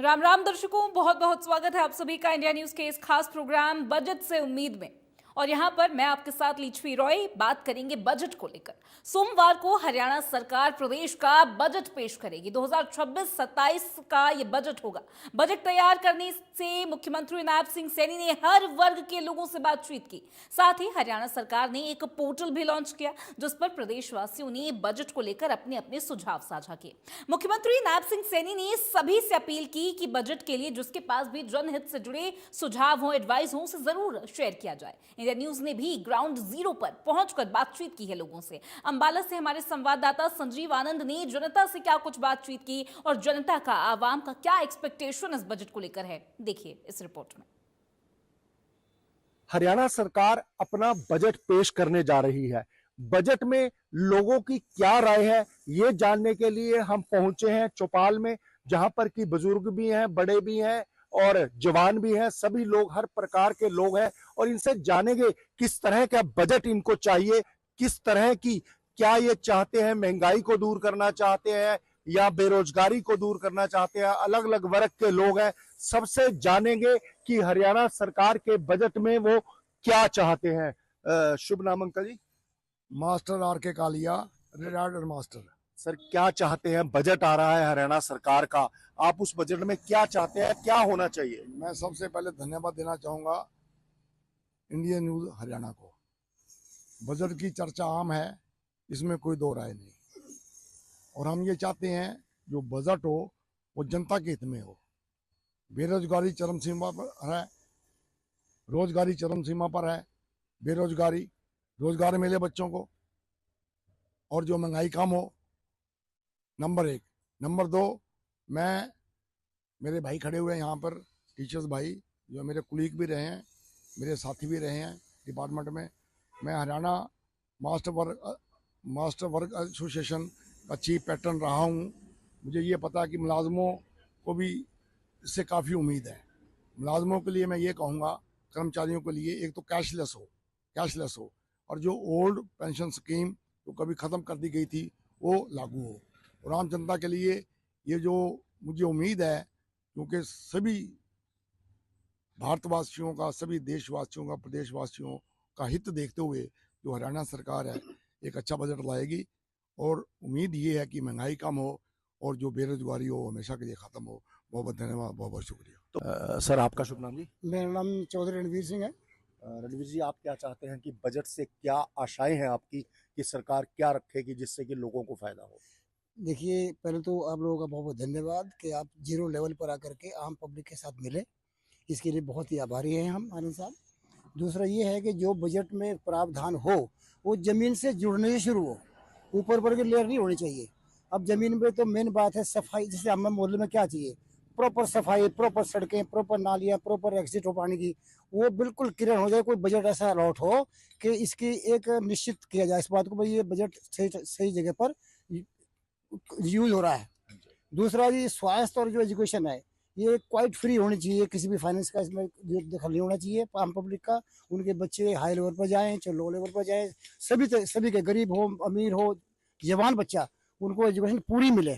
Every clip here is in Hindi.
राम राम दर्शकों, बहुत बहुत स्वागत है आप सभी का इंडिया न्यूज के इस खास प्रोग्राम बजट से उम्मीद में। और यहां पर मैं आपके साथ लिच्छवी रॉय बात करेंगे बजट को लेकर। सोमवार को हरियाणा सरकार प्रदेश का बजट पेश करेगी। 2026-27 का ये बजट होगा। बजट तैयार करने से मुख्यमंत्री नायब सिंह सैनी ने हर वर्ग के लोगों से बातचीत की। साथ ही हरियाणा सरकार ने एक पोर्टल भी लॉन्च किया जिस पर प्रदेशवासियों ने बजट को लेकर अपने अपने सुझाव साझा किए। मुख्यमंत्री नायब सिंह सैनी ने सभी से अपील की कि बजट के लिए जिसके पास भी जनहित से जुड़े सुझाव हो, एडवाइस हो, उसे जरूर शेयर किया जाए। इंडिया न्यूज ने भी ग्राउंड जीरो पर पहुंचकर बातचीत की है लोगों से। अंबाला से हमारे संवाददाता संजीव आनंद ने जनता से क्या कुछ बातचीत की और जनता का, आवाम का क्या एक्सपेक्टेशन इस बजट को लेकर है, देखिए इस रिपोर्ट में। हरियाणा सरकार अपना बजट पेश करने जा रही है। बजट में लोगों की क्या राय है, ये जानने के लिए हम पहुंचे हैं चौपाल में, जहां पर कि बुजुर्ग भी हैं, बड़े भी हैं और जवान भी हैं। सभी लोग, हर प्रकार के लोग हैं और इनसे जानेंगे किस तरह का बजट इनको चाहिए, किस तरह की, क्या ये चाहते हैं, महंगाई को दूर करना चाहते हैं या बेरोजगारी को दूर करना चाहते हैं। अलग अलग वर्ग के लोग हैं, सबसे जानेंगे कि हरियाणा सरकार के बजट में वो क्या चाहते हैं। शुभ नाम अंकल जी? मास्टर आर के कालिया, रिटायर्ड मास्टर। सर, क्या चाहते हैं? बजट आ रहा है हरियाणा सरकार का, आप उस बजट में क्या चाहते हैं, क्या होना चाहिए? मैं सबसे पहले धन्यवाद देना चाहूंगा इंडियन न्यूज हरियाणा को। बजट की चर्चा आम है, इसमें कोई दो राय नहीं। और हम ये चाहते हैं जो बजट हो वो जनता के हित में हो। बेरोजगारी चरम सीमा पर है, रोजगारी चरम सीमा पर है। बेरोजगारी, रोजगार मिले बच्चों को और जो महंगाई कम हो, नंबर 1। नंबर 2, मेरे भाई खड़े हुए हैं यहाँ पर, टीचर्स भाई जो मेरे कुलीग भी रहे हैं, मेरे साथी भी रहे हैं डिपार्टमेंट में। मैं हरियाणा मास्टर वर्क एसोसिएशन का चीफ पैटर्न रहा हूँ। मुझे ये पता है कि मुलाजमों को भी इससे काफ़ी उम्मीद है। मुलाजमों के लिए मैं ये कहूँगा, कर्मचारियों के लिए एक तो कैशलेस हो और जो ओल्ड पेंशन स्कीम जो कभी ख़त्म कर दी गई थी वो लागू हो। और आम जनता के लिए ये जो मुझे उम्मीद है, क्योंकि सभी भारतवासियों का, सभी देशवासियों का, प्रदेशवासियों का हित देखते हुए जो हरियाणा सरकार है एक अच्छा बजट लाएगी। और उम्मीद ये है कि महंगाई कम हो और जो बेरोजगारी हो हमेशा के लिए ख़त्म हो। बहुत बहुत धन्यवाद, बहुत बहुत शुक्रिया। तो सर, आपका शुभ नाम जी? मेरा नाम चौधरी रणवीर सिंह है। रणवीर जी, आप क्या चाहते हैं कि बजट से क्या आशाएं हैं आपकी कि सरकार क्या रखेगी जिससे कि लोगों को फायदा हो? देखिए, पहले तो आप लोगों का बहुत बहुत धन्यवाद कि आप जीरो लेवल पर आकर के आम पब्लिक के साथ मिले, इसके लिए बहुत ही आभारी हैं हम आनंद साहब। दूसरा ये है कि जो बजट में प्रावधान हो वो ज़मीन से जुड़ने से शुरू हो, ऊपर पर की लेयर नहीं होनी चाहिए। अब ज़मीन पे तो मेन बात है सफाई। जैसे हमें मोहल्ले में क्या चाहिए, प्रॉपर सफाई, प्रॉपर सड़कें, प्रॉपर नालियाँ, प्रॉपर एग्जिट हो पानी की, वो बिल्कुल क्लियर हो जाए। कोई बजट ऐसा अलॉट हो कि इसकी एक निश्चित किया जाए इस बात को, भाई ये बजट सही जगह पर यूज हो रहा है। दूसरा जी, स्वास्थ्य और जो एजुकेशन है ये क्वाइट फ्री होनी चाहिए, किसी भी फाइनेंस का इसमें दखल नहीं होना चाहिए आम पब्लिक का। उनके बच्चे हाई लेवल पर जाएं चाहे लो लेवल पर जाएं, सभी के, गरीब हो, अमीर हो, जवान बच्चा, उनको एजुकेशन पूरी मिले।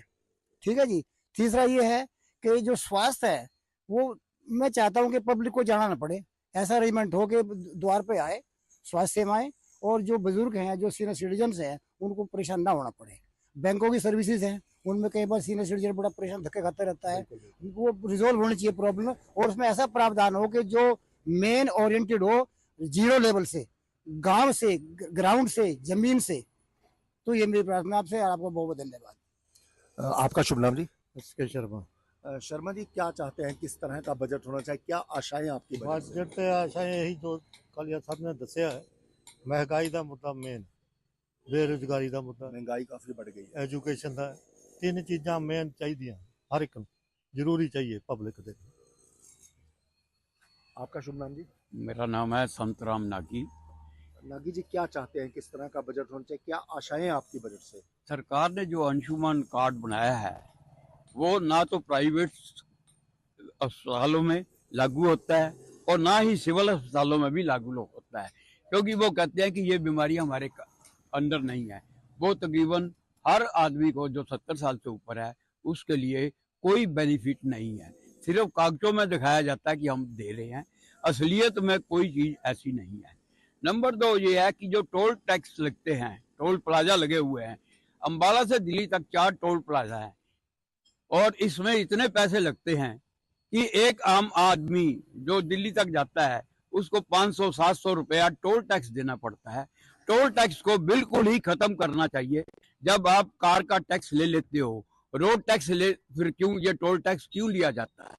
ठीक है जी। तीसरा ये है कि जो स्वास्थ्य है वो मैं चाहता हूँ कि पब्लिक को जाना ना पड़े, ऐसा अरेंजमेंट हो कि द्वार पे आए स्वास्थ्य सेवाएं। और जो बुजुर्ग हैं, जो सीनियर सिटीजन्स हैं, उनको परेशान ना होना पड़े। बैंकों की सर्विसेज हैं, उनमें कई बार सीनियर सिटीजन बड़ा परेशान धक्के खाते रहता है, वो रिजोल्व होनी चाहिए प्रॉब्लम। और उसमें ऐसा प्रावधान हो कि जो मेन ओरिएंटेड हो जीरो लेवल से, गांव से, ग्राउंड से, जमीन से। तो ये मेरी प्रार्थना आपसे, और आपको बहुत बहुत धन्यवाद। आपका शुभ नाम जी? एसके शर्मा। शर्मा जी, क्या चाहते हैं, किस तरह का बजट होना चाहिए, क्या आशाएं आपकी बजट से? बजट ते आशाएं यही जो कालिया साहब ने दसिया है। महंगाई का मुद्दा मेन, बेरोजगारी का मुद्दा, महंगाई काफी बढ़ गई है। एजुकेशन का, 3 चीज़ां मेन चाहिए, हर एक जरूरी चाहिए पब्लिक दे। आपका शुभ नाम जी? मेरा नाम है संतराम नागी। नागी जी, क्या चाहते हैं, किस तरह का बजट होना चाहिए, क्या आशाएं हैं आपकी बजट से? सरकार ने जो अंशुमान कार्ड बनाया है वो ना तो प्राइवेट अस्पतालों में लागू होता है और ना ही सिविल अस्पतालों में भी लागू होता है, क्योंकि वो कहते हैं कि ये बीमारी हमारे अंदर नहीं है। वो तकरीबन हर आदमी को जो 70 साल से ऊपर है उसके लिए कोई बेनिफिट नहीं है। सिर्फ कागजों में दिखाया जाता है कि हम दे रहे हैं, असलियत में कोई चीज ऐसी नहीं है। नंबर 2 ये है कि जो टोल टैक्स लगते हैं, टोल प्लाजा लगे हुए हैं, अंबाला से दिल्ली तक 4 टोल प्लाजा है और इसमें इतने पैसे लगते हैं कि एक आम आदमी जो दिल्ली तक जाता है उसको 500-700 रुपया टोल टैक्स देना पड़ता है। टोल टैक्स को बिल्कुल ही खत्म करना चाहिए। जब आप कार का टैक्स ले लेते हो, रोड टैक्स ले, फिर क्यों ये टोल टैक्स क्यों लिया जाता है?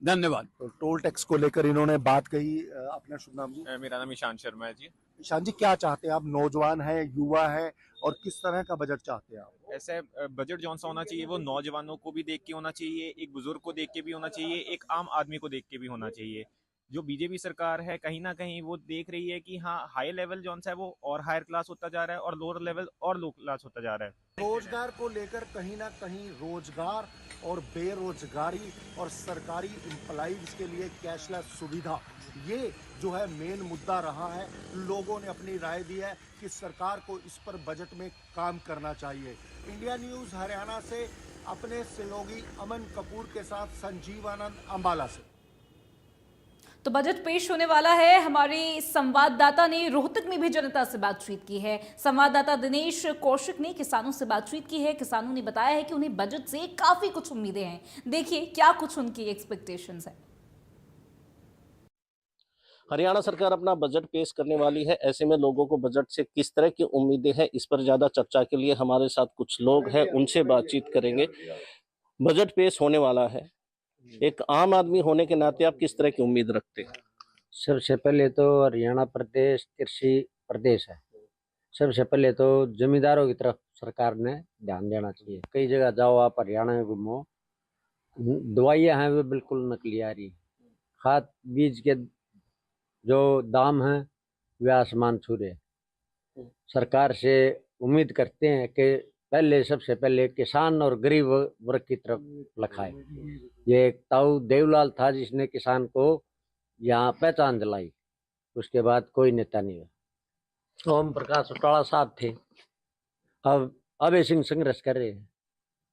धन्यवाद। तो टोल टैक्स को लेकर इन्होंने बात कही। अपना शुभ नाम जी? मेरा नाम ईशान शर्मा है जी। ईशान जी, क्या चाहते हैं आप? नौजवान हैं, युवा हैं, और किस तरह का बजट चाहते हैं आप? ऐसे बजट जौन सा होना चाहिए वो नौजवानों को भी देख के होना चाहिए, एक बुजुर्ग को देख के भी होना चाहिए, एक आम आदमी को देख के भी होना चाहिए। जो बीजेपी सरकार है कहीं ना कहीं वो देख रही है कि हाँ हाई लेवल जौन सा है वो और हायर क्लास होता जा रहा है और लोअर लेवल और लो क्लास होता जा रहा है। रोजगार को लेकर कहीं ना कहीं रोजगार और बेरोजगारी और सरकारी एम्प्लॉइज के लिए कैशलेस सुविधा, ये जो है मेन मुद्दा रहा है। लोगों ने अपनी राय दी है कि सरकार को इस पर बजट में काम करना चाहिए। इंडिया न्यूज हरियाणा से अपने सहयोगी अमन कपूर के साथ संजीव आनंद, अंबाला से। तो बजट पेश होने वाला है। हमारे संवाददाता ने रोहतक में भी जनता से बातचीत की है। संवाददाता दिनेश कौशिक ने किसानों से बातचीत की है। किसानों ने बताया है कि उन्हें बजट से काफी कुछ उम्मीदें हैं। देखिए क्या कुछ उनकी एक्सपेक्टेशंस है। हरियाणा सरकार अपना बजट पेश करने वाली है। ऐसे में लोगों को बजट से किस तरह की उम्मीदें हैं, इस पर ज्यादा चर्चा के लिए हमारे साथ कुछ लोग हैं, उनसे बातचीत करेंगे। बजट पेश होने वाला है, एक आम आदमी होने के नाते आप किस तरह की उम्मीद रखते हैं? सबसे पहले तो हरियाणा प्रदेश कृषि प्रदेश है। सबसे पहले तो जमींदारों की तरफ सरकार ने ध्यान देना चाहिए। कई जगह जाओ आप हरियाणा में घूमो, दवाइयाँ हैं वो बिल्कुल नकली आ रही। खाद बीज के जो दाम हैं वे आसमान छू रहे। सरकार से उम्मीद करते हैं कि पहले सबसे पहले किसान और गरीब वर्ग की तरफ लखाए। ये एक ताऊ देवलाल था जिसने किसान को यहाँ पहचान दिलाई, उसके बाद कोई नेता नहीं हुआ। ओम प्रकाश चौटाला साहब थे, अब अभय सिंह संघर्ष कर रहे हैं।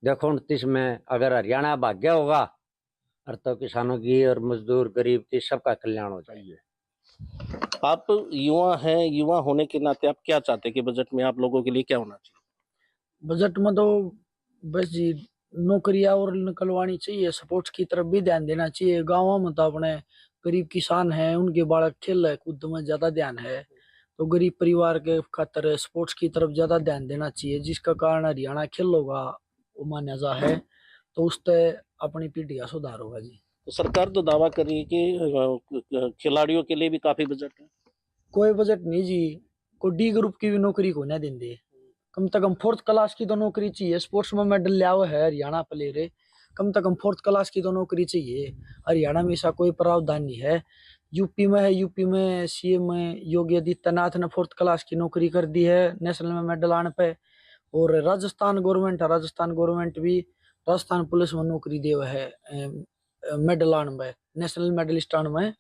देखो 29 में अगर हरियाणा भाग्य होगा और तो किसानों की और मजदूर गरीब की सबका कल्याण हो जाएगा। आप युवा हैं, युवा होने के नाते आप क्या चाहते हैं कि बजट में आप लोगों के लिए क्या होना चाहिए? बजट में तो बस जी नौकरियां और निकलवानी चाहिए, स्पोर्ट्स की तरफ भी ध्यान देना चाहिए। गाँवों में तो अपने गरीब किसान हैं, उनके बालक खेल कूद में ज्यादा ध्यान है, तो गरीब परिवार के खातर स्पोर्ट्स की तरफ ज्यादा ध्यान देना चाहिए, जिसका कारण हरियाणा खेल होगा वो मान्य जा है, तो उससे अपनी पीढ़ी का सुधार होगा जी। तो सरकार तो दावा कर रही है कि खिलाड़ियों के लिए भी काफी बजट है। कोई बजट नहीं जी, कोई डी ग्रुप की भी नौकरी को नहीं देंगे। कम से कम 4th क्लास की तो नौकरी चाहिए। स्पोर्ट्स में मेडल लिया हुआ है हरियाणा प्लेयर है, कम से कम 4th क्लास की तो नौकरी चाहिए। हरियाणा में ऐसा कोई प्रावधान नहीं है। यूपी में है, यूपी में सीएम योगी आदित्यनाथ ने 4th क्लास की नौकरी कर दी है नेशनल में मेडल आने पे। और राजस्थान गवर्नमेंट है, राजस्थान गवर्नमेंट भी राजस्थान पुलिस में नौकरी दे हुआ है मेडल आने में, नेशनल मेडलिस्ट आने में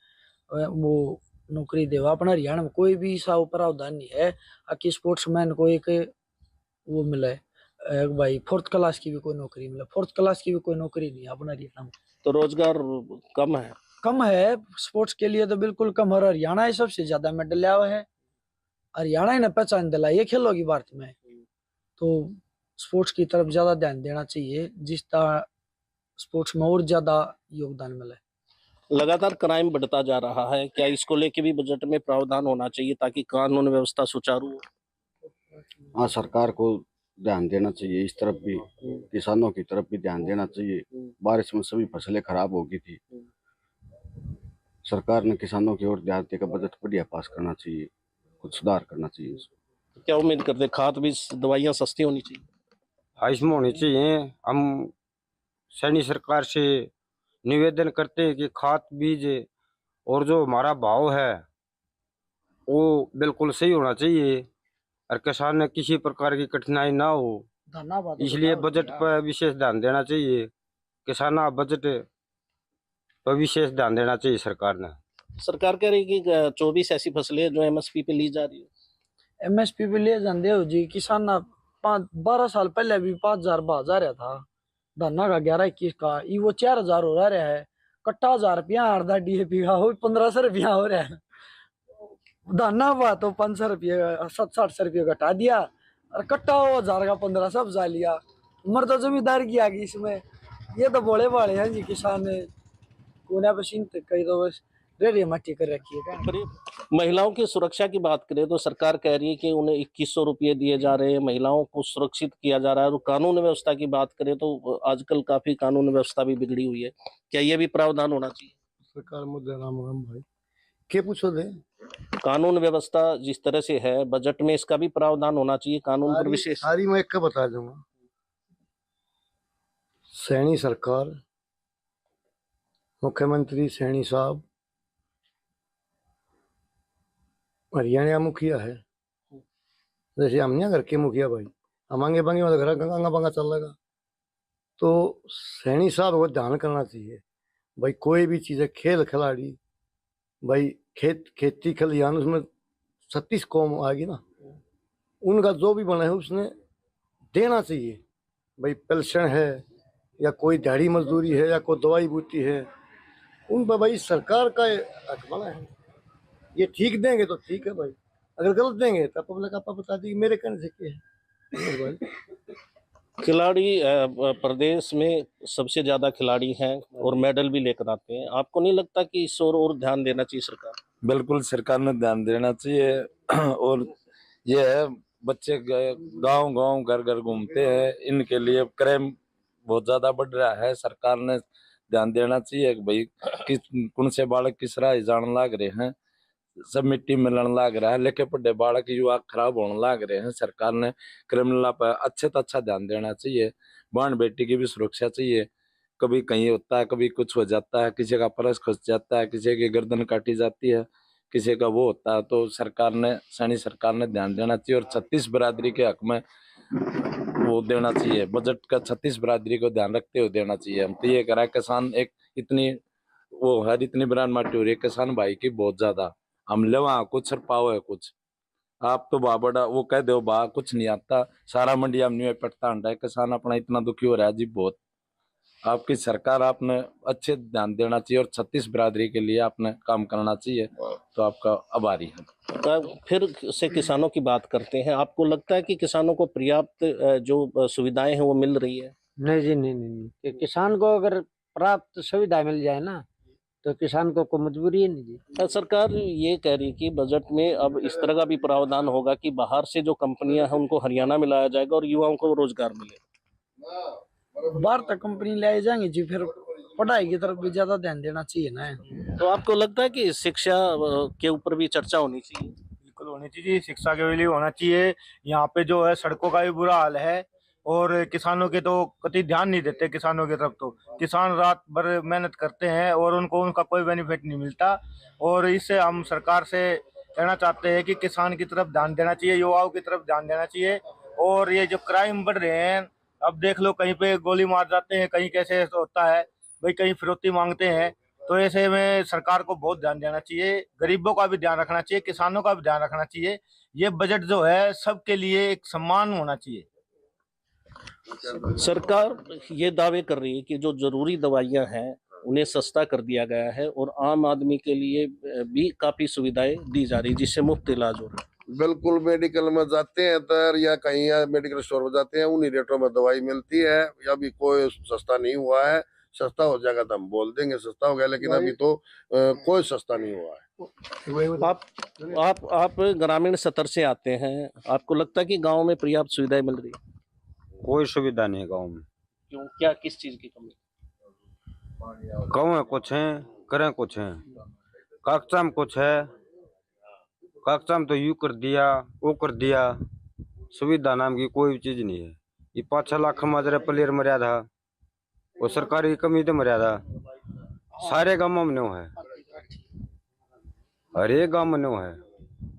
वो नौकरी दे हुआ। अपना हरियाणा में कोई भी ऐसा प्रावधान नहीं है कि स्पोर्ट्समैन को एक वो मिले भाई 4th क्लास की भी कोई नौकरी मिले। 4th क्लास की भी कोई नौकरी नहीं है अपना हरियाणा में। तो रोजगार कम है, कम है स्पोर्ट्स के लिए तो बिल्कुल कम। और हरियाणा ही सबसे ज्यादा मेडल लिया हुआ है, हरियाणा ही ने पहचान दिलाई है खेलों की भारत में। तो स्पोर्ट्स की तरफ ज्यादा ध्यान देना चाहिए, जिस तरह स्पोर्ट्स में और ज्यादा योगदान मिले। लगातार क्राइम बढ़ता जा रहा है, क्या इसको लेके भी बजट में प्रावधान होना चाहिए ताकि कानून व्यवस्था सुचारू हो? हाँ, सरकार को ध्यान देना चाहिए, इस तरफ भी किसानों की तरफ भी ध्यान देना चाहिए। बारिश में सभी फसलें खराब हो गई थी, सरकार ने किसानों की ओर ध्यान देकर बजट बढ़िया पास करना चाहिए, कुछ सुधार करना चाहिए। क्या उम्मीद करते, खाद बीज दवाइयाँ सस्ती होनी चाहिए? हाँ, इसमें होनी चाहिए। हम सैनी सरकार से निवेदन करते हैं कि खाद बीज और जो हमारा भाव है वो बिल्कुल सही होना चाहिए और किसान ने किसी प्रकार की कठिनाई ना हो, इसलिए बजट पर विशेष ध्यान देना चाहिए। किसान बजट पर विशेश ध्यान देना चाहिए सरकार ने। सरकार कह रही कि 24 ऐसी फसलें जो एमएसपी पे ली जा रही है। एमएसपी पे ले जाते हो जी, किसान 12 साल पहले भी 5,000 भाव जा रहा था, धाना का 11-21 का ये वो 4,000 हो रहा है, कट्टा 1,000 रुपया अर्धा DAP का हो 1500 रुपया हो रहा है। धाना हुआ तो 500 रुपये 700 रुपये घटा दिया और कट्टा हो 1,000 का 1500 जा लिया। मर तो जमींदार की आ गई इसमें। ये तो बोले वाले हैं जी किसान कोना पसीन कई तो बस रेडी मट्टी कर रखी है। महिलाओं की सुरक्षा की बात करें तो सरकार कह रही है कि उन्हें 2100 रुपये दिए जा रहे हैं, महिलाओं को सुरक्षित किया जा रहा है। और कानून व्यवस्था की बात करें तो आजकल काफी कानून व्यवस्था भी बिगड़ी हुई है, क्या ये भी प्रावधान होना चाहिए? सरकार मुद्दे राम राम भाई के पूछो दे कानून व्यवस्था जिस तरह से है बजट में इसका भी प्रावधान होना चाहिए, कानून पर विशेष। सारी मैं एक का बता दूंगा। सैनी सरकार, मुख्यमंत्री सैनी साहब, हरियाणा मुखिया है, जैसे हम नहीं घर के मुखिया भाई, हम आगे बंगे वाले घर गंगा बंगा चल लगा। तो सैनी साहब को ध्यान करना चाहिए भाई, कोई भी चीज़ है खेल खिलाड़ी भाई, खेती खलिहान उसमें 36 कौम आ गई ना, उनका जो भी बना है उसने देना चाहिए भाई। पेंशन है या कोई दिहाड़ी मजदूरी है या कोई दवाई बूटी है, उन पर भाई सरकार का हक बना है। ये ठीक देंगे तो ठीक है भाई, अगर गलत देंगे तो पब्लिक आपको बता दी मेरे कहने से क्या है। खिलाड़ी प्रदेश में सबसे ज्यादा खिलाड़ी हैं और मेडल भी लेकर आते हैं, आपको नहीं लगता कि इस और ध्यान देना चाहिए सरकार? बिल्कुल सरकार ने ध्यान देना चाहिए। और ये है बच्चे गांव गांव घर घर घूमते हैं, इनके लिए क्राइम बहुत ज्यादा बढ़ रहा है। सरकार ने ध्यान देना चाहिए कि भाई कौन से बालक किस राह जान लाग रहे हैं, सब मिट्टी मिलन लाग रहा है, लेके पढ़े बालक युवा खराब होने लाग रहे हैं। सरकार ने क्रिमिनल पर अच्छे तो अच्छा ध्यान देना चाहिए। बहन बेटी की भी सुरक्षा चाहिए, कभी कहीं होता है, कभी कुछ हो जाता है, किसी का पर्स खस जाता है, किसी की गर्दन काटी जाती है, किसी का वो होता है, तो सरकार ने सैनी सरकार ने ध्यान देना चाहिए। और 36 बिरादरी के हक में वो देना चाहिए, बजट का 36 बिरादरी को ध्यान रखते हुए देना चाहिए। हम तो ये कह रहा है किसान एक इतनी वो है, इतनी ब्रांड माटी हो रही है किसान भाई की बहुत ज्यादा, हम ले वहाँ कुछ और पाओ है कुछ। आप तो बड़ा वो कह दो बा कुछ नहीं आता, सारा मंडिया में नहीं पड़ता अंडा है, किसान अपना इतना दुखी हो रहा है जी बहुत। आपकी सरकार आपने अच्छे ध्यान देना चाहिए और 36 बिरादरी के लिए आपने काम करना चाहिए, तो आपका आभारी है। फिर से किसानों की बात करते हैं, आपको लगता है कि किसानों को पर्याप्त जो सुविधाएं हैं वो मिल रही है? नहीं जी, नहीं। किसान को अगर प्राप्त सुविधा मिल जाए ना तो किसान को मजबूरी है नहीं जी। सरकार ये कह रही है कि बजट में अब इस तरह का भी प्रावधान होगा कि बाहर से जो कंपनियां हैं उनको हरियाणा में लाया जाएगा और युवाओं को रोजगार मिलेगा। बाहर तक कंपनी ले जाएंगे जी, फिर पढ़ाई की तरफ भी ज्यादा ध्यान देना चाहिए ना। तो आपको लगता है कि शिक्षा के ऊपर भी चर्चा होनी चाहिए? बिल्कुल होनी चाहिए, शिक्षा के लिए होना चाहिए। यहाँ पे जो है सड़कों का भी बुरा हाल है और किसानों के तो कतई ध्यान नहीं देते। किसानों की तरफ तो किसान रात भर मेहनत करते हैं और उनको उनका कोई बेनिफिट नहीं मिलता। और इससे हम सरकार से कहना चाहते हैं कि किसान की तरफ ध्यान देना चाहिए, युवाओं की तरफ ध्यान देना चाहिए। और ये जो क्राइम बढ़ रहे हैं, अब देख लो कहीं पे गोली मार जाते हैं, कहीं कैसे होता है भाई, कहीं फिरौती मांगते हैं। तो ऐसे में सरकार को बहुत ध्यान देना चाहिए, गरीबों का भी ध्यान रखना चाहिए, किसानों का भी ध्यान रखना चाहिए। ये बजट जो है सबके लिए एक सम्मान होना चाहिए। सरकार ये दावे कर रही है कि जो जरूरी दवाइयां हैं उन्हें सस्ता कर दिया गया है और आम आदमी के लिए भी काफी सुविधाएं दी जा रही, जिससे मुफ्त इलाज हो रहा है। बिल्कुल, मेडिकल में जाते हैं तर या कहीं या मेडिकल स्टोर में जाते हैं, उन्हीं रेटों में दवाई मिलती है। अभी कोई सस्ता नहीं हुआ है, सस्ता हो जाएगा तो हम बोल देंगे सस्ता हो गया, लेकिन अभी तो कोई सस्ता नहीं हुआ है। आप ग्रामीण स्तर से आते हैं, आपको लगता है कि गांव में पर्याप्त सुविधाएं मिल रही है? कोई सुविधा नहीं है गाँव में। क्यों, क्या किस चीज की कमी? गाँव में कुछ है, करें कुछ है, कागजा में कुछ है, कागजा में तो यूं कर दिया वो कर दिया, सुविधा नाम की कोई चीज नहीं है। ये 5-6 लाख माजरे प्लेयर मर्या था, वो सरकारी कमी तो मर्या था, सारे गाँव में नो है, हर एक गाँव में नो है,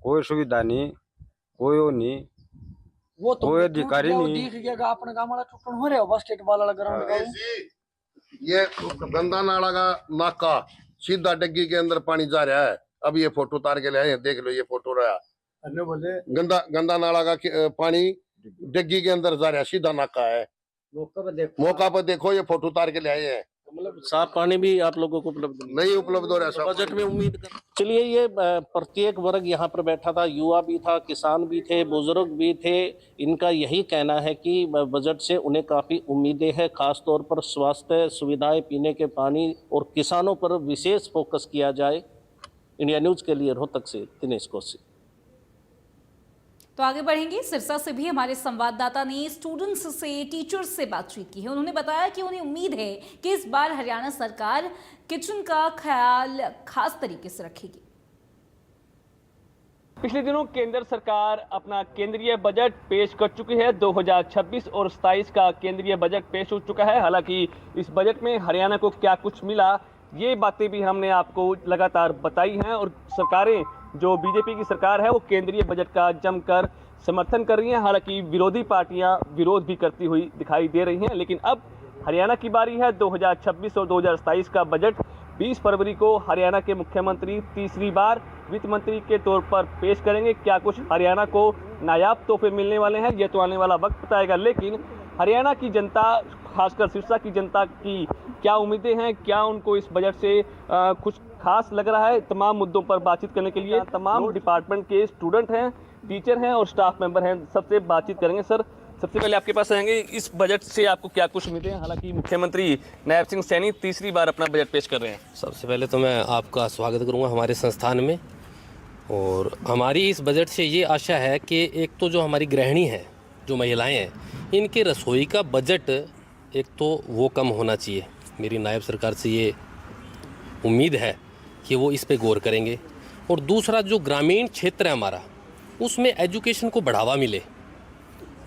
कोई सुविधा नहीं, कोई वो नहीं, वो तो कोई अधिकारी नहीं। दिख गया अपने गांव वाला टूटन हो रहा है बास्केटबॉल वाला ग्राउंड का। ये गंदा नाला का नाका सीधा डग्गी के अंदर पानी जा रहा है। अब ये फोटो उतार के लाए, देख लो ये फोटो रहा, गंदा नाला का पानी डग्गी के अंदर जा रहा है, सीधा नाका है। मौका पर देखो, ये फोटो उतार के ले आए हैं। मतलब साफ पानी भी आप लोगों को उपलब्ध नहीं उपलब्ध हो रहा है बजट में उम्मीद कर। चलिए, ये प्रत्येक वर्ग यहाँ पर बैठा था, युवा भी था, किसान भी थे, बुजुर्ग भी थे। इनका यही कहना है कि बजट से उन्हें काफ़ी उम्मीदें हैं, खास तौर पर स्वास्थ्य सुविधाएं, पीने के पानी और किसानों पर विशेष फोकस किया जाए। इंडिया न्यूज़ के लिए रोहतक से दिनेश कौशिक। तो आगे बढ़ेंगे। सिरसा से भी हमारे संवाददाता ने स्टूडेंट्स से, टीचर्स से बातचीत की है। उन्होंने बताया कि उन्हें उम्मीद है कि इस बार हरियाणा सरकार किचन का ख्याल खास तरीके से रखेगी। पिछले दिनों केंद्र सरकार अपना केंद्रीय बजट पेश कर चुकी है। 2026 और 27 का केंद्रीय बजट पेश हो चुका है। हालांकि इस बजट में हरियाणा को क्या कुछ मिला, ये बातें भी हमने आपको लगातार बताई हैं। और सरकारें, जो बीजेपी की सरकार है, वो केंद्रीय बजट का जमकर समर्थन कर रही हैं। हालांकि विरोधी पार्टियां विरोध भी करती हुई दिखाई दे रही हैं। लेकिन अब हरियाणा की बारी है। 2026 और 2027 का बजट 20 फरवरी को हरियाणा के मुख्यमंत्री तीसरी बार वित्त मंत्री के तौर पर पेश करेंगे। क्या कुछ हरियाणा को नायाब तोहफे मिलने वाले हैं, ये तो आने वाला वक्त बताएगा। लेकिन हरियाणा की जनता, खासकर सिरसा की जनता की क्या उम्मीदें हैं, क्या उनको इस बजट से कुछ खास लग रहा है, तमाम मुद्दों पर बातचीत करने के लिए तमाम डिपार्टमेंट के स्टूडेंट हैं, टीचर हैं और स्टाफ मेंबर हैं, सबसे बातचीत करेंगे। सर, सबसे पहले आपके पास आएंगे, इस बजट से आपको क्या कुछ उम्मीदें हैं? हालांकि मुख्यमंत्री नायब सिंह सैनी तीसरी बार अपना बजट पेश कर रहे हैं। सबसे पहले तो मैं आपका स्वागत करूंगा हमारे संस्थान में। और हमारी इस बजट से ये आशा है कि एक तो जो हमारी गृहिणी हैं, जो महिलाएं हैं, इनके रसोई का बजट एक तो वो कम होना चाहिए। मेरी नायब सरकार से ये उम्मीद है कि वो इस पे गौर करेंगे। और दूसरा, जो ग्रामीण क्षेत्र है हमारा, उसमें एजुकेशन को बढ़ावा मिले।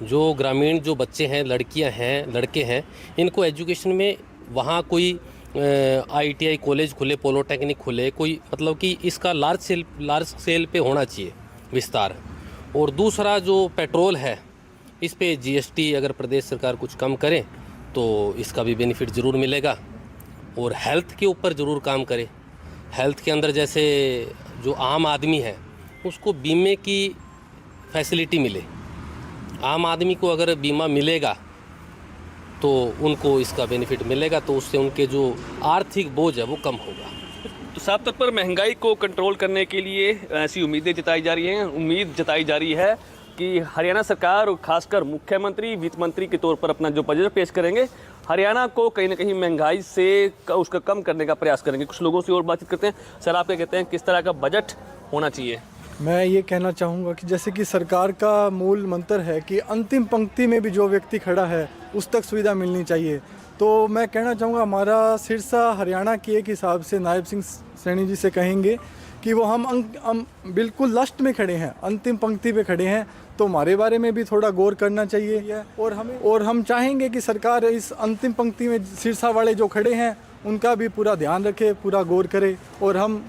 जो ग्रामीण जो बच्चे हैं, लड़कियां हैं, लड़के हैं, इनको एजुकेशन में वहाँ कोई ITI कॉलेज खुले, पॉलिटेक्निक खुले, कोई मतलब कि इसका लार्ज स्केल पे होना चाहिए विस्तार। और दूसरा, जो पेट्रोल है, इस पे GST अगर प्रदेश सरकार कुछ कम करे तो इसका भी बेनिफिट ज़रूर मिलेगा। और हेल्थ के ऊपर ज़रूर काम करे। हेल्थ के अंदर जैसे जो आम आदमी है उसको बीमे की फैसिलिटी मिले। आम आदमी को अगर बीमा मिलेगा तो उनको इसका बेनिफिट मिलेगा, तो उससे उनके जो आर्थिक बोझ है वो कम होगा। तो साफ तौर पर महंगाई को कंट्रोल करने के लिए ऐसी उम्मीदें जताई जा रही हैं। उम्मीद जताई जा रही है कि हरियाणा सरकार और खासकर मुख्यमंत्री वित्त मंत्री के तौर पर अपना जो बजट पेश करेंगे, हरियाणा को कहीं ना कहीं महंगाई से उसका कम करने का प्रयास करेंगे। कुछ लोगों से और बातचीत करते हैं। सर, आप क्या कहते हैं, किस तरह का बजट होना चाहिए? मैं ये कहना चाहूँगा कि जैसे कि सरकार का मूल मंत्र है कि अंतिम पंक्ति में भी जो व्यक्ति खड़ा है उस तक सुविधा मिलनी चाहिए। तो मैं कहना चाहूँगा, हमारा सिरसा हरियाणा के एक हिसाब से नायब सिंह सैनी जी से कहेंगे कि वो हम बिल्कुल लास्ट में खड़े हैं, अंतिम पंक्ति पे खड़े हैं, तो हमारे बारे में भी थोड़ा गौर करना चाहिए। और हम चाहेंगे कि सरकार इस अंतिम पंक्ति में सिरसा वाले जो खड़े हैं उनका भी पूरा ध्यान रखे, पूरा गौर करे। और हम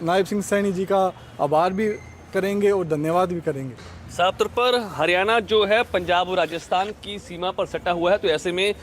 नायब सिंह सैनी जी का आभार भी करेंगे और धन्यवाद भी करेंगे। साफ तौर पर हरियाणा जो है पंजाब और राजस्थान की सीमा पर सटा हुआ है, तो ऐसे में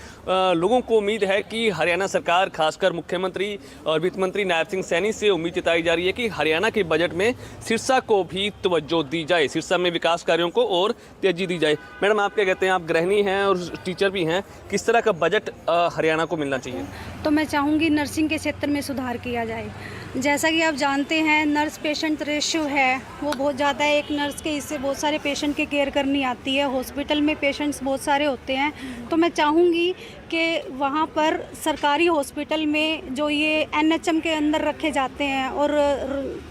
लोगों को उम्मीद है कि हरियाणा सरकार, खासकर मुख्यमंत्री और वित्त मंत्री नायब सिंह सैनी से उम्मीद जताई जा रही है कि हरियाणा के बजट में सिरसा को भी तवज्जो दी जाए, सिरसा में विकास कार्यों को और तेजी दी जाए। मैडम, आप क्या कहते हैं, आप गृहिणी हैं और टीचर भी हैं, किस तरह का बजट हरियाणा को मिलना चाहिए? तो मैं चाहूँगी नर्सिंग के क्षेत्र में सुधार किया जाए। जैसा कि आप जानते हैं, नर्स पेशेंट रेशियो है वो बहुत ज़्यादा है। एक नर्स के इससे बहुत सारे पेशेंट की केयर करनी आती है। हॉस्पिटल में पेशेंट्स बहुत सारे होते हैं, तो मैं चाहूँगी कि वहाँ पर सरकारी हॉस्पिटल में जो ये NHM के अंदर रखे जाते हैं और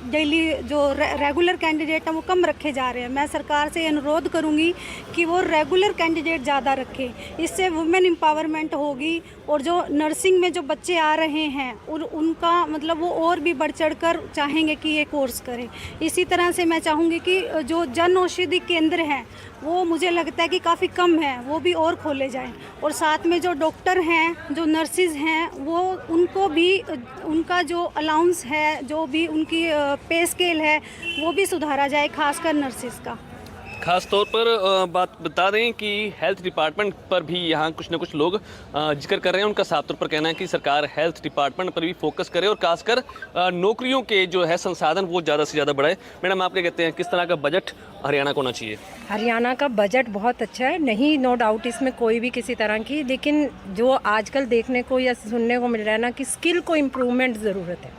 डेली जो रेगुलर कैंडिडेट हैं वो कम रखे जा रहे हैं। मैं सरकार से अनुरोध करूँगी कि वो रेगुलर कैंडिडेट ज़्यादा रखे, इससे वुमेन एम्पावरमेंट होगी। और जो नर्सिंग में जो बच्चे आ रहे हैं और उनका मतलब वो और भी बढ़ चढ़ कर चाहेंगे कि ये कोर्स करें। इसी तरह से मैं चाहूँगी कि जो जन औषधि केंद्र हैं वो मुझे लगता है कि काफ़ी कम है, वो भी और खोले जाएं। और साथ में जो डॉक्टर हैं, जो नर्सिस हैं, वो उनको भी उनका जो अलाउंस है, जो भी उनकी पे स्केल है, वो भी सुधारा जाए, खासकर नर्सिस का। खास तौर पर बात बता दें कि हेल्थ डिपार्टमेंट पर भी यहाँ कुछ ना कुछ लोग जिक्र कर रहे हैं। उनका साफ तौर पर कहना है कि सरकार हेल्थ डिपार्टमेंट पर भी फोकस करे और खासकर नौकरियों के जो है संसाधन वो ज़्यादा से ज़्यादा बढ़ाए। मैडम, आप क्या कहते हैं, किस तरह का बजट हरियाणा को होना चाहिए? हरियाणा का बजट बहुत अच्छा है, नहीं नो डाउट इसमें कोई भी किसी तरह की, लेकिन जो आजकल देखने को या सुनने को मिल रहा है ना कि स्किल को इम्प्रूवमेंट ज़रूरत है,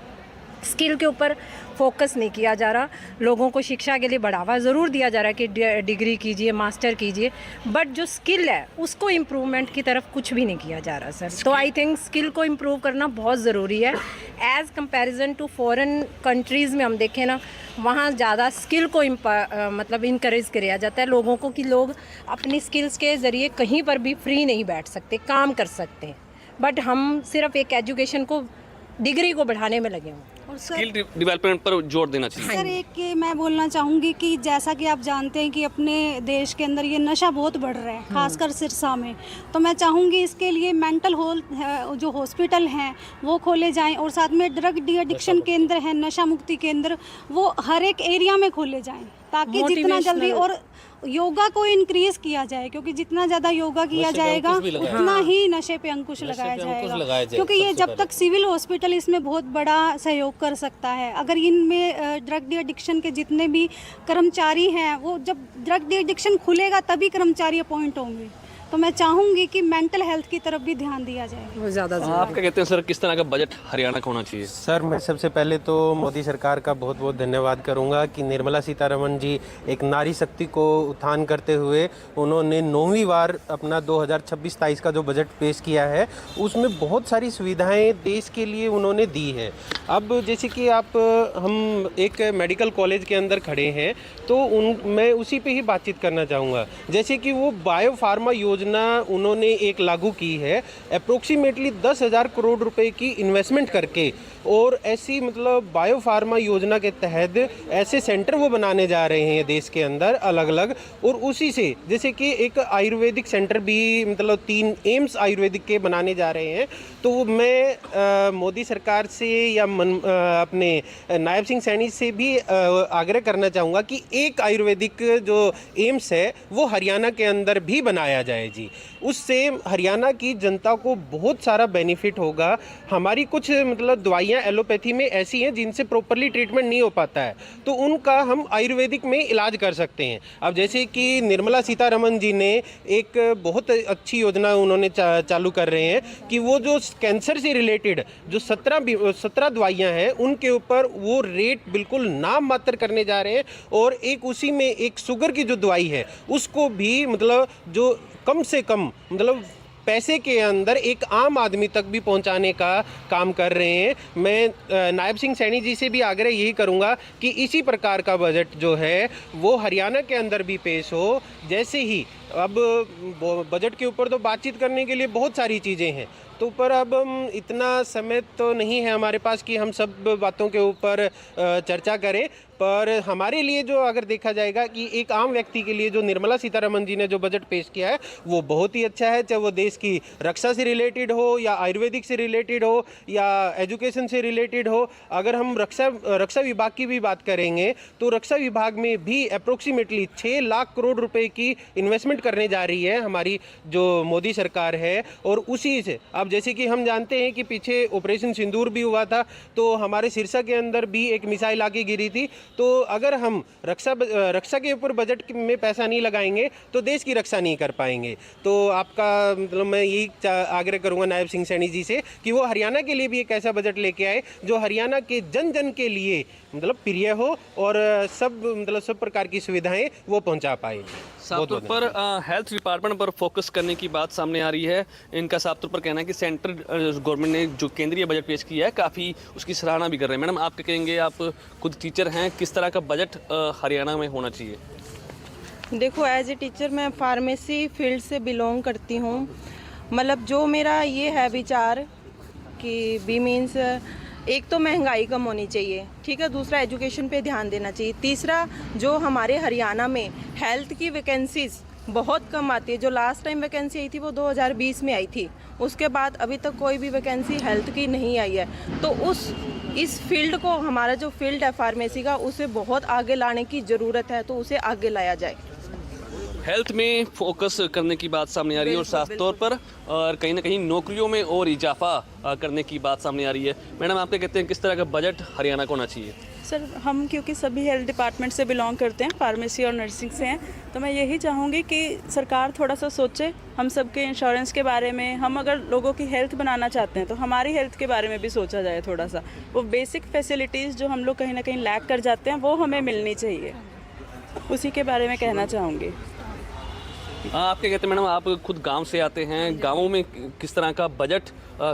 स्किल के ऊपर फोकस नहीं किया जा रहा। लोगों को शिक्षा के लिए बढ़ावा ज़रूर दिया जा रहा है कि डिग्री कीजिए, मास्टर कीजिए, बट जो स्किल है उसको इम्प्रूवमेंट की तरफ कुछ भी नहीं किया जा रहा सर। तो आई थिंक स्किल को इम्प्रूव करना बहुत ज़रूरी है। As comparison to foreign countries में हम देखें ना, वहाँ ज़्यादा स्किल को मतलब इनकरेज किया जाता है लोगों को कि लोग अपनी स्किल्स के ज़रिए कहीं पर भी फ्री नहीं बैठ सकते, काम कर सकते हैं। बट हम सिर्फ एक एजुकेशन को, डिग्री को बढ़ाने में लगे हुए। स्किल डेवलपमेंट पर जोर देना चाहिए। सर एक ये मैं बोलना चाहूँगी कि जैसा कि आप जानते हैं कि अपने देश के अंदर ये नशा बहुत बढ़ रहा है, खासकर सिरसा में। तो मैं चाहूँगी इसके लिए मेंटल हेल्थ जो हॉस्पिटल हैं वो खोले जाएं और साथ में ड्रग डी एडिक्शन केंद्र हैं, नशा मुक्ति केंद्र, वो हर एक एरिया में खोले जाएं ताकि जितना जल्दी, और योगा को इंक्रीज किया जाए, क्योंकि जितना ज़्यादा योगा किया जाएगा उतना ही नशे पे अंकुश लगाया जाएगा। क्योंकि ये जब तक सिविल हॉस्पिटल इसमें बहुत बड़ा सहयोग कर सकता है। अगर इनमें ड्रग डी एडिक्शन के जितने भी कर्मचारी हैं, वो जब ड्रग डी एडिक्शन खुलेगा तभी कर्मचारी अपॉइंट होंगे। तो मैं चाहूँगी कि मेंटल हेल्थ की तरफ भी ध्यान दिया जाए। वो ज़्यादा आप क्या कहते हैं सर, किस तरह का बजट हरियाणा का होना चाहिए? सर मैं सबसे पहले तो मोदी सरकार का बहुत बहुत धन्यवाद करूंगा कि निर्मला सीतारमण जी एक नारी शक्ति को उत्थान करते हुए उन्होंने 9वीं बार अपना 2026-27 का जो बजट पेश किया है उसमें बहुत सारी सुविधाएं देश के लिए उन्होंने दी है। अब जैसे कि हम एक मेडिकल कॉलेज के अंदर खड़े हैं तो मैं उसी पे ही बातचीत करना चाहूँगा। जैसे कि वो बायो फार्मा योजना उन्होंने एक लागू की है, अप्रोक्सीमेटली 10,000 करोड़ रुपए की इन्वेस्टमेंट करके, और ऐसी मतलब बायो फार्मा योजना के तहत ऐसे सेंटर वो बनाने जा रहे हैं देश के अंदर अलग अलग। और उसी से जैसे कि एक आयुर्वेदिक सेंटर भी मतलब 3 एम्स आयुर्वेदिक के बनाने जा रहे हैं। तो मैं मोदी सरकार से या अपने नायब सिंह सैनी से भी आग्रह करना चाहूँगा कि एक आयुर्वेदिक जो एम्स है वो हरियाणा के अंदर भी बनाया जाए जी। उससे हरियाणा की जनता को बहुत सारा बेनिफिट होगा। हमारी कुछ मतलब दवाइयाँ एलोपैथी में ऐसी हैं जिनसे प्रॉपरली ट्रीटमेंट नहीं हो पाता है, तो उनका हम आयुर्वेदिक में इलाज कर सकते हैं। अब जैसे कि निर्मला सीतारमण जी ने एक बहुत अच्छी योजना उन्होंने चालू कर रहे हैं कि वो जो कैंसर से रिलेटेड जो 17 दवाइयाँ हैं उनके ऊपर वो रेट बिल्कुल नाम मात्र करने जा रहे हैं। और एक उसी में एक शुगर की जो दवाई है उसको भी मतलब जो कम से कम मतलब पैसे के अंदर एक आम आदमी तक भी पहुंचाने का काम कर रहे हैं। मैं नायब सिंह सैनी जी से भी आग्रह यही करूंगा कि इसी प्रकार का बजट जो है वो हरियाणा के अंदर भी पेश हो। जैसे ही अब बजट के ऊपर तो बातचीत करने के लिए बहुत सारी चीज़ें हैं, तो पर अब इतना समय तो नहीं है हमारे पास कि हम सब बातों के ऊपर चर्चा करें। पर हमारे लिए जो अगर देखा जाएगा कि एक आम व्यक्ति के लिए जो निर्मला सीतारमण जी ने जो बजट पेश किया है वो बहुत ही अच्छा है, चाहे वो देश की रक्षा से रिलेटेड हो या आयुर्वेदिक से रिलेटेड हो या एजुकेशन से रिलेटेड हो। अगर हम रक्षा विभाग की भी बात करेंगे तो रक्षा विभाग में भी अप्रोक्सीमेटली 6 लाख करोड़ रुपए की इन्वेस्टमेंट करने जा रही है हमारी जो मोदी सरकार है। और उसी से अब जैसे कि हम जानते हैं कि पीछे ऑपरेशन सिंदूर भी हुआ था, तो हमारे सिरसा के अंदर भी एक मिसाइल आके गिरी थी। तो अगर हम रक्षा के ऊपर बजट में पैसा नहीं लगाएंगे तो देश की रक्षा नहीं कर पाएंगे। तो आपका मतलब मैं यही आग्रह करूंगा नायब सिंह सैनी जी से कि वो हरियाणा के लिए भी एक ऐसा बजट लेके आए जो हरियाणा के जन जन के लिए मतलब प्रिय हो और सब प्रकार की सुविधाएं वो पहुंचा पाए। साफ तौर पर हेल्थ डिपार्टमेंट पर फोकस करने की बात सामने आ रही है। इनका साफ तौर पर कहना है कि सेंट्रल गवर्नमेंट ने जो केंद्रीय बजट पेश किया है काफ़ी उसकी सराहना भी कर रहे हैं। मैडम, आप क्या कहेंगे, आप खुद टीचर हैं, किस तरह का बजट हरियाणा में होना चाहिए? देखो, एज ए टीचर मैं फार्मेसी फील्ड से बिलोंग करती हूँ। मतलब जो मेरा ये है विचार कि बी मीन्स एक तो महंगाई कम होनी चाहिए, ठीक है, दूसरा एजुकेशन पे ध्यान देना चाहिए, तीसरा जो हमारे हरियाणा में हेल्थ की वैकेंसीज बहुत कम आती है। जो लास्ट टाइम वैकेंसी आई थी वो 2020 में आई थी, उसके बाद अभी तक कोई भी वैकेंसी हेल्थ की नहीं आई है। तो इस फील्ड को, हमारा जो फील्ड है फार्मेसी का, उसे बहुत आगे लाने की ज़रूरत है, तो उसे आगे लाया जाए। हेल्थ में फोकस करने की बात सामने आ रही है और साफ तौर पर और कहीं ना कहीं नौकरियों में और इजाफा करने की बात सामने आ रही है। मैडम, आप क्या कहते हैं, किस तरह का बजट हरियाणा को होना चाहिए? सर, हम क्योंकि सभी हेल्थ डिपार्टमेंट से बिलोंग करते हैं, फार्मेसी और नर्सिंग से हैं, तो मैं यही चाहूँगी कि सरकार थोड़ा सा सोचे हम सबके इंश्योरेंस के बारे में। हम अगर लोगों की हेल्थ बनाना चाहते हैं तो हमारी हेल्थ के बारे में भी सोचा जाए थोड़ा सा। वो बेसिक फैसिलिटीज़ जो हम लोग कहीं ना कहीं लैक कर जाते हैं वो हमें मिलनी चाहिए, उसी के बारे में कहना चाहूँगी। आप क्या कहते हैं मैडम, आप खुद गांव से आते हैं, गांवों में किस तरह का बजट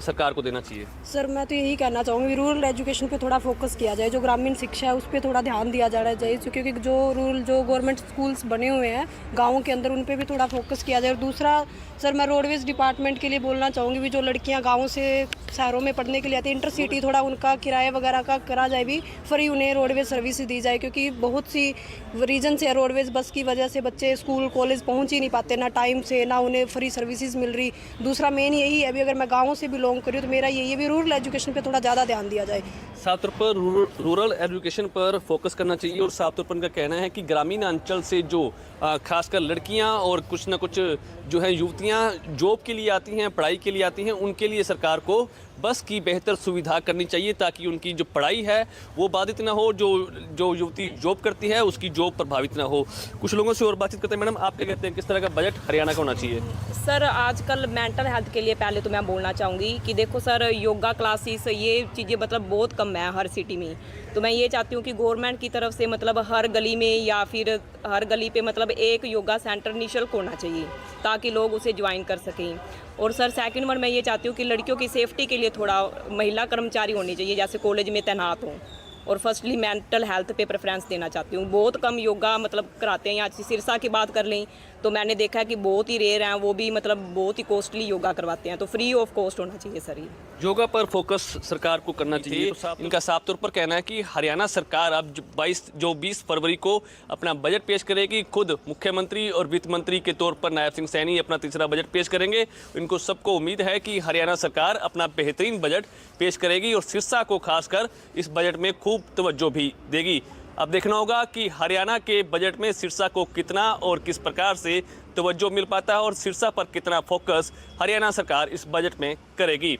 सरकार को देना चाहिए? सर, मैं तो यही कहना चाहूँगी रूरल एजुकेशन पे थोड़ा फोकस किया जाए, जो ग्रामीण शिक्षा है उस पर थोड़ा ध्यान दिया जाना चाहिए, क्योंकि जो गवर्नमेंट स्कूल्स बने हुए हैं गाँव के अंदर उन पे भी थोड़ा फोकस किया जाए। और दूसरा सर, मैं रोडवेज डिपार्टमेंट के लिए बोलना चाहूँगी भी जो लड़कियाँ गाँव से शहरों में पढ़ने के लिए आती है, इंटरसिटी थोड़ा उनका किराया वगैरह का करा जाए, भी फ्री उन्हें रोडवेज सर्विस दी जाए, क्योंकि बहुत सी रीजन से रोडवेज बस की वजह से बच्चे स्कूल कॉलेज पहुँच ही नहीं पाते, ना टाइम से, ना उन्हें फ्री सर्विसेज मिल रही। दूसरा मेन यही है, अभी अगर मैं गाँव से बिलोंग करूँ तो मेरा यही है भी रूरल एजुकेशन पे थोड़ा ज़्यादा ध्यान दिया जाए। साफ तौर पर रूरल एजुकेशन पर फोकस करना चाहिए और साफ तौर पर उनका कहना है कि ग्रामीण अंचल से जो खासकर लड़कियां और कुछ न कुछ जो है युवतियां जॉब के लिए आती हैं, पढ़ाई के लिए आती हैं, उनके लिए सरकार को बस की बेहतर सुविधा करनी चाहिए ताकि उनकी जो पढ़ाई है वो बाधित ना हो, जो युवती जॉब करती है उसकी जॉब प्रभावित ना हो। कुछ लोगों से और बातचीत करते हैं। मैडम, आप क्या कहते हैं, किस तरह का बजट हरियाणा का होना चाहिए? सर, आजकल मेंटल हेल्थ के लिए पहले तो मैं बोलना चाहूँगी कि देखो सर, योगा क्लासेस ये चीज़ें मतलब बहुत कम है हर सिटी में। तो मैं ये चाहती हूँ कि गवर्नमेंट की तरफ से मतलब हर गली में या फिर हर गली पे मतलब एक योगा सेंटर निःशुल्क होना चाहिए ताकि लोग उसे ज्वाइन कर सकें। और सर, सेकंड वन मैं ये चाहती हूँ कि लड़कियों की सेफ्टी के लिए थोड़ा महिला कर्मचारी होनी चाहिए जैसे कॉलेज में तैनात हों। और फर्स्टली मेंटल हेल्थ पे प्रेफरेंस देना चाहती हूँ। बहुत कम योगा मतलब कराते हैं। यहाँ सिरसा की बात कर लें तो मैंने देखा है कि बहुत ही रेयर हैं, वो भी मतलब बहुत ही कॉस्टली योगा करवाते हैं, तो फ्री ऑफ कॉस्ट होना चाहिए सर। ये योगा पर फोकस सरकार को करना चाहिए। इनका साफ तौर पर कहना है कि हरियाणा सरकार अब 20 फरवरी को अपना बजट पेश करेगी। खुद मुख्यमंत्री और वित्त मंत्री के तौर पर नायब सिंह सैनी अपना तीसरा बजट पेश करेंगे। इनको सबको उम्मीद है कि हरियाणा सरकार अपना बेहतरीन बजट पेश करेगी और सिरसा को खासकर इस बजट में खूब तवज्जो भी देगी। अब देखना होगा कि हरियाणा के बजट में सिरसा को कितना और किस प्रकार से तवज्जो मिल पाता है और सिरसा पर कितना फोकस हरियाणा सरकार इस बजट में करेगी।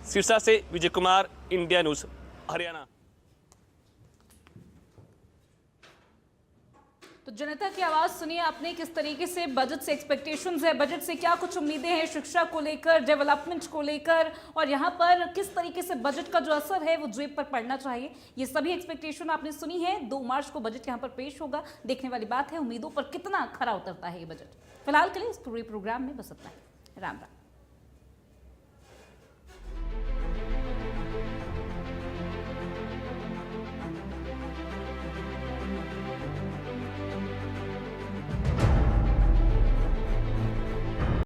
सिरसा से विजय कुमार, इंडिया न्यूज़, हरियाणा। तो जनता की आवाज सुनिए आपने, किस तरीके से बजट से एक्सपेक्टेशंस है, बजट से क्या कुछ उम्मीदें हैं शिक्षा को लेकर, डेवलपमेंट को लेकर, और यहाँ पर किस तरीके से बजट का जो असर है वो जेब पर पड़ना चाहिए। ये सभी एक्सपेक्टेशन आपने सुनी है। 2 मार्च को बजट यहाँ पर पेश होगा। देखने वाली बात है उम्मीदों पर कितना खरा उतरता है ये बजट। फिलहाल के लिए इस पूरे प्रोग्राम में बस इतना ही। राम राम।